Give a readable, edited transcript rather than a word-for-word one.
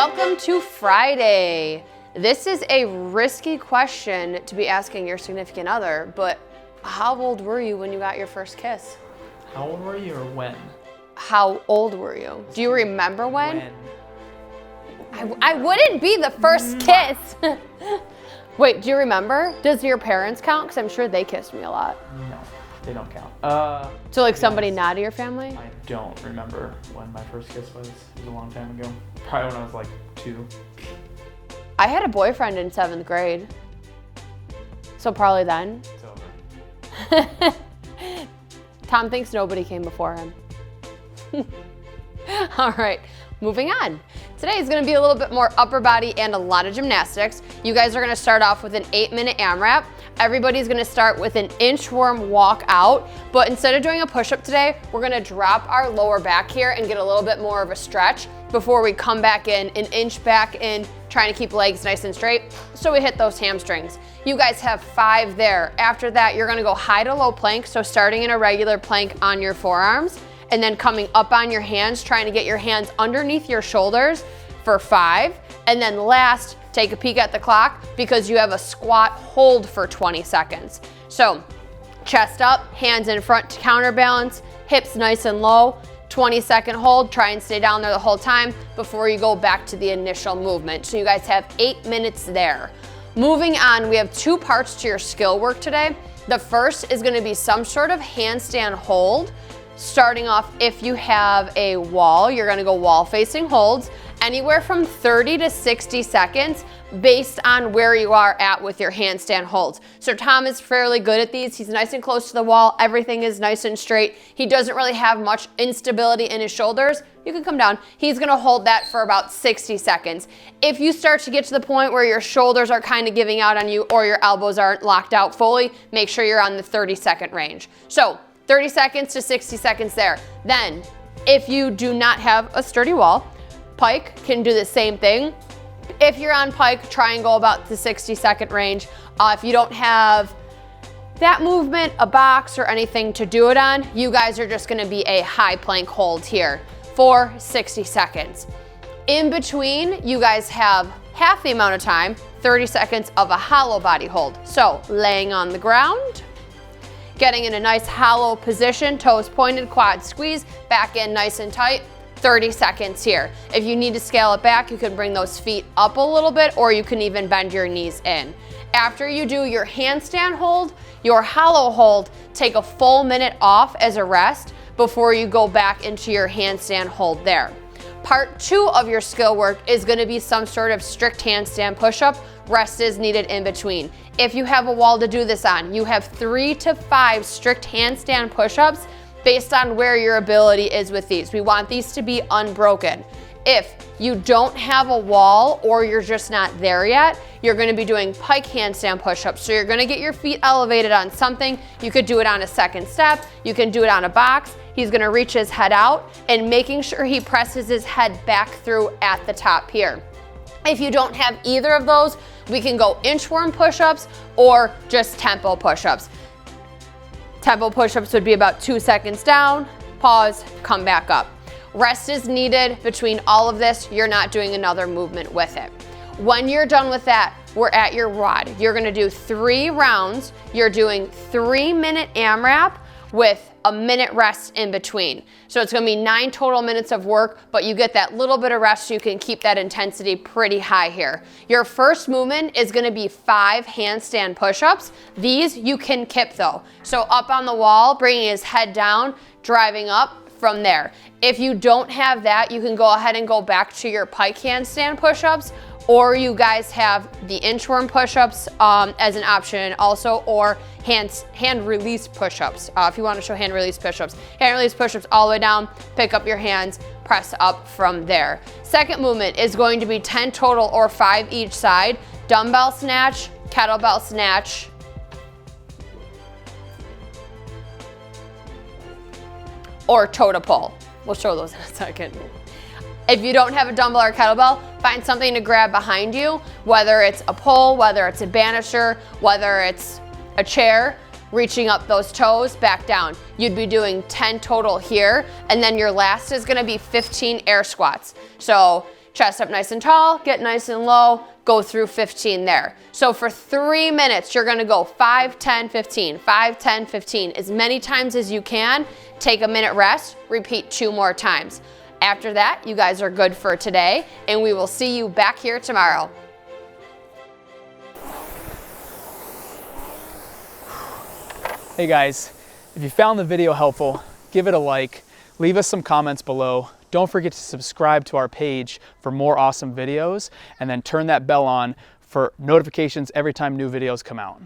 Welcome to Friday. This is a risky question to be asking your significant other, but how old were you when you got your first kiss? How old were you or when? How old were you? Do you remember when? I wouldn't be the first kiss. Wait, do you remember? Does your parents count? Because I'm sure they kissed me a lot. No, they don't count. So like somebody not of your family? I don't remember when my first kiss was. It was a long time ago. Probably when I was like 2. I had a boyfriend in 7th grade. So probably then. It's over. Tom thinks nobody came before him. All right, moving on. Today is gonna be a little bit more upper body and a lot of gymnastics. You guys are gonna start off with an 8-minute AMRAP. Everybody's gonna start with an inchworm walk out, but instead of doing a push-up today, we're gonna drop our lower back here and get a little bit more of a stretch before we come back in and inch back in, trying to keep legs nice and straight so we hit those hamstrings. You guys have 5 there. After that, you're gonna go high to low plank, so starting in a regular plank on your forearms, and then coming up on your hands, trying to get your hands underneath your shoulders for 5. And then last, take a peek at the clock because you have a squat hold for 20 seconds. So chest up, hands in front to counterbalance, hips nice and low, 20-second hold, try and stay down there the whole time before you go back to the initial movement. So you guys have 8 minutes there. Moving on, we have 2 parts to your skill work today. The first is gonna be some sort of handstand hold. Starting off, if you have a wall, you're gonna go wall facing holds, anywhere from 30 to 60 seconds based on where you are at with your handstand holds. So Tom is fairly good at these. He's nice and close to the wall. Everything is nice and straight. He doesn't really have much instability in his shoulders. You can come down. He's gonna hold that for about 60 seconds. If you start to get to the point where your shoulders are kind of giving out on you or your elbows aren't locked out fully, make sure you're on the 30-second range. So 30 seconds to 60 seconds there. Then, if you do not have a sturdy wall, Pike can do the same thing. If you're on Pike, try and go about the 60-second range. If you don't have that movement, a box or anything to do it on, you guys are just gonna be a high plank hold here for 60 seconds. In between, you guys have half the amount of time, 30 seconds of a hollow body hold. So laying on the ground, getting in a nice hollow position, toes pointed, quad squeeze, back in nice and tight, 30 seconds here. If you need to scale it back, you can bring those feet up a little bit, or you can even bend your knees in. After you do your handstand hold, your hollow hold, take a full minute off as a rest before you go back into your handstand hold there. Part 2 of your skill work is gonna be some sort of strict handstand push-up. Rest is needed in between. If you have a wall to do this on, you have 3 to 5 strict handstand push-ups based on where your ability is with these. We want these to be unbroken. If you don't have a wall or you're just not there yet, you're gonna be doing Pike handstand push-ups. So you're gonna get your feet elevated on something. You could do it on a second step. You can do it on a box. He's gonna reach his head out and making sure he presses his head back through at the top here. If you don't have either of those, we can go inchworm push-ups or just tempo push-ups. Tempo push-ups would be about 2 seconds down, pause, come back up. Rest is needed between all of this. You're not doing another movement with it. When you're done with that, we're at your WOD. You're gonna do 3 rounds. You're doing 3-minute AMRAP with a minute rest in between. So it's gonna be 9 total minutes of work, but you get that little bit of rest so you can keep that intensity pretty high here. Your first movement is gonna be 5 handstand push-ups. These you can kip though. So up on the wall, bringing his head down, driving up from there. If you don't have that, you can go ahead and go back to your Pike handstand push-ups, or you guys have the inchworm push-ups as an option also, or hand release push-ups. If you want to show hand release push-ups. Hand release push-ups all the way down, pick up your hands, press up from there. Second movement is going to be 10 total or 5 each side. Dumbbell snatch, kettlebell snatch, or toe to pull. We'll show those in a second. If you don't have a dumbbell or kettlebell, find something to grab behind you, whether it's a pole, whether it's a banister, whether it's a chair, reaching up those toes, back down. You'd be doing 10 total here, and then your last is gonna be 15 air squats. So Chest up nice and tall, get nice and low, go through 15 there. So for 3 minutes, you're gonna go 5, 10, 15, 5, 10, 15, as many times as you can. Take a minute rest, repeat 2 more times. After that, you guys are good for today, and we will see you back here tomorrow. Hey guys, if you found the video helpful, give it a like, leave us some comments below. Don't forget to subscribe to our page for more awesome videos, and then turn that bell on for notifications every time new videos come out.